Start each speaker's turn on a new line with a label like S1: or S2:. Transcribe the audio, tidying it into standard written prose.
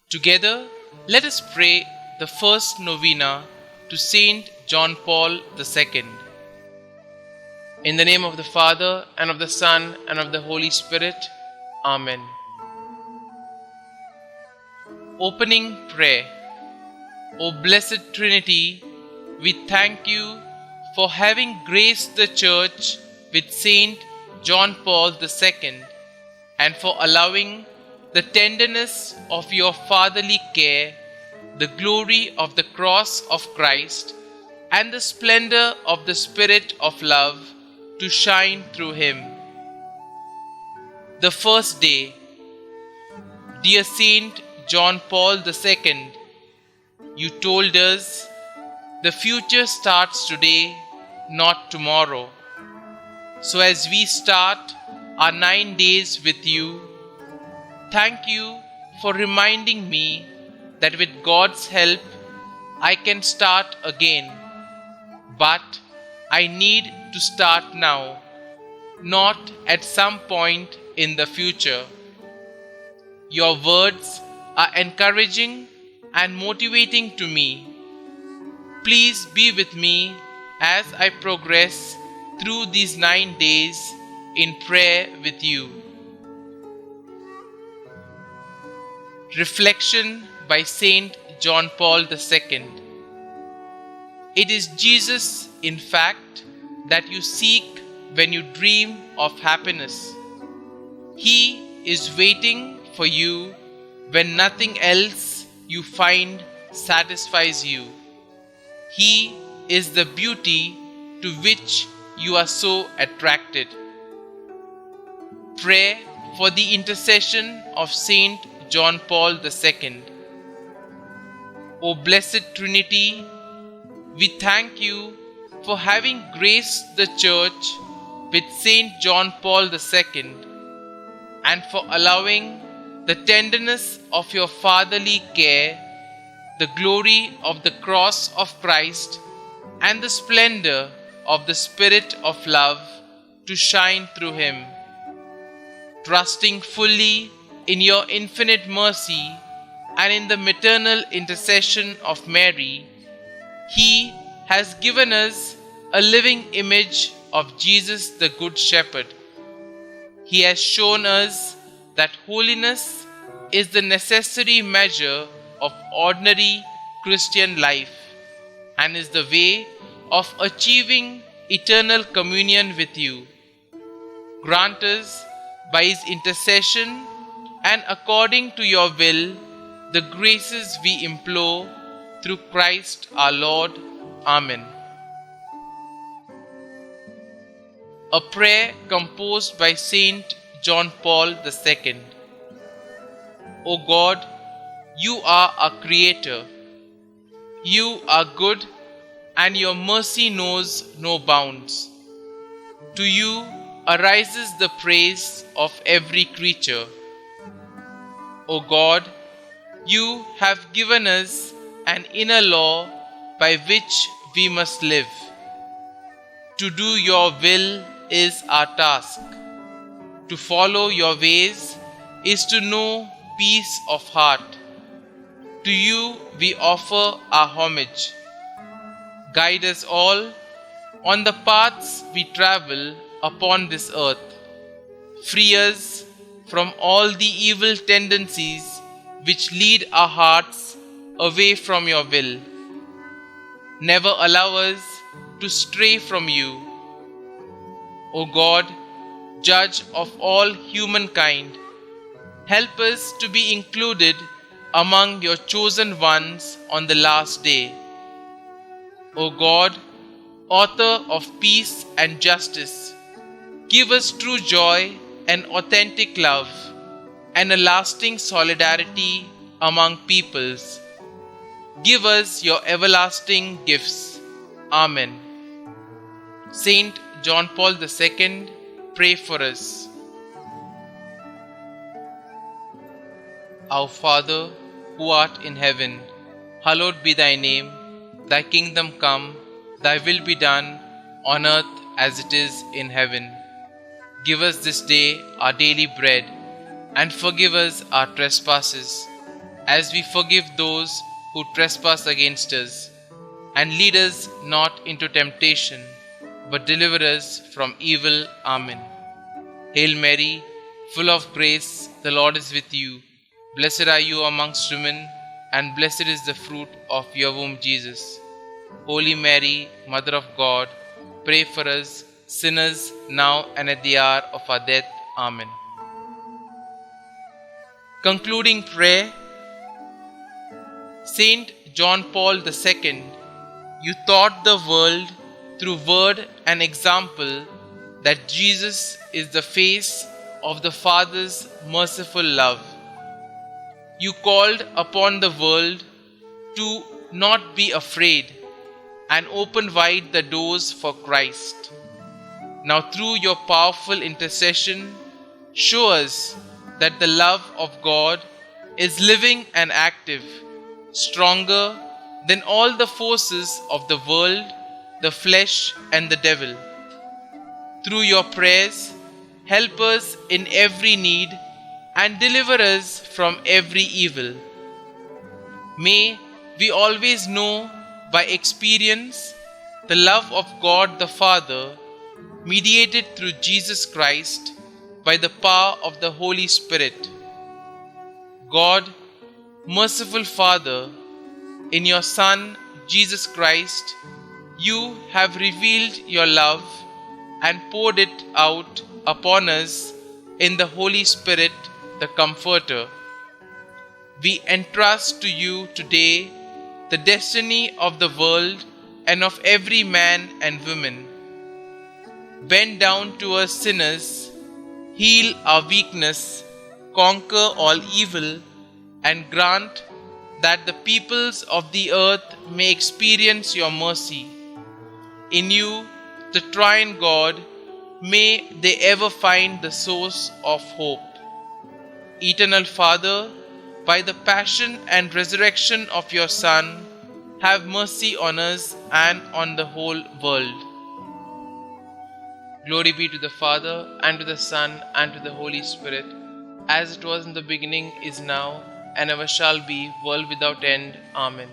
S1: Together, let us pray the first novena to Saint John Paul II. In the name of the Father, and of the Son, and of the Holy Spirit. Amen. Opening Prayer. O Blessed Trinity, we thank you for having graced the Church with Saint John Paul II and for allowing the tenderness of your fatherly care, the glory of the cross of Christ, and the splendor of the Spirit of love to shine through him. The first day. Dear Saint John Paul II, you told us, the future starts today, not tomorrow. So as we start our 9 days with you, thank you for reminding me that with God's help, I can start again. But I need to start now, not at some point in the future. Your words are encouraging and motivating to me. Please be with me as I progress through these 9 days in prayer with you. Reflection by Saint John Paul II. It is Jesus, in fact, that you seek when you dream of happiness. He is waiting for you when nothing else you find satisfies you. He is the beauty to which you are so attracted. Pray for the intercession of Saint John Paul II. O Blessed Trinity, we thank you for having graced the Church with Saint John Paul II and for allowing the tenderness of your fatherly care, the glory of the cross of Christ, and the splendor of the Spirit of love to shine through him. Trusting fully in your infinite mercy and in the maternal intercession of Mary, he has given us a living image of Jesus the Good Shepherd. He has shown us that holiness is the necessary measure of ordinary Christian life and is the way of achieving eternal communion with you. Grant us, by his intercession and according to your will, the graces we implore through Christ our Lord. Amen. A prayer composed by Saint John Paul II. O God, you are our Creator. You are good, and your mercy knows no bounds. To you arises the praise of every creature. O God, you have given us an inner law by which we must live. To do your will is our task. To follow your ways is to know peace of heart. To you we offer our homage. Guide us all on the paths we travel upon this earth. Free us from all the evil tendencies which lead our hearts away from your will. Never allow us to stray from you. O God, Judge of all humankind, help us to be included among your chosen ones on the last day. O God, Author of peace and justice, give us true joy and authentic love and a lasting solidarity among peoples. Give us your everlasting gifts. Amen. Saint John Paul II, pray for us. Our Father, who art in heaven, hallowed be thy name. Thy kingdom come, thy will be done, on earth as it is in heaven. Give us this day our daily bread, and forgive us our trespasses, as we forgive those who trespass against us. And lead us not into temptation, but deliver us from evil. Amen. Hail Mary, full of grace, the Lord is with you. Blessed are you amongst women, and blessed is the fruit of your womb, Jesus. Holy Mary, Mother of God, pray for us sinners now and at the hour of our death. Amen. Concluding prayer. Saint John Paul II, you taught the world through word and example that Jesus is the face of the Father's merciful love. You called upon the world to not be afraid and open wide the doors for Christ. Now, through your powerful intercession, show us that the love of God is living and active, stronger than all the forces of the world, the flesh, and the devil. Through your prayers, help us in every need and deliver us from every evil. May we always know by experience the love of God the Father, mediated through Jesus Christ by the power of the Holy Spirit. God, merciful Father, in your Son, Jesus Christ, you have revealed your love and poured it out upon us in the Holy Spirit, the Comforter. We entrust to you today the destiny of the world and of every man and woman. Bend down to us sinners, heal our weakness, conquer all evil, and grant that the peoples of the earth may experience your mercy. In you, the Triune God, may they ever find the source of hope. Eternal Father, by the passion and resurrection of your Son, have mercy on us and on the whole world. Glory be to the Father, and to the Son, and to the Holy Spirit, as it was in the beginning, is now, and ever shall be, world without end. Amen.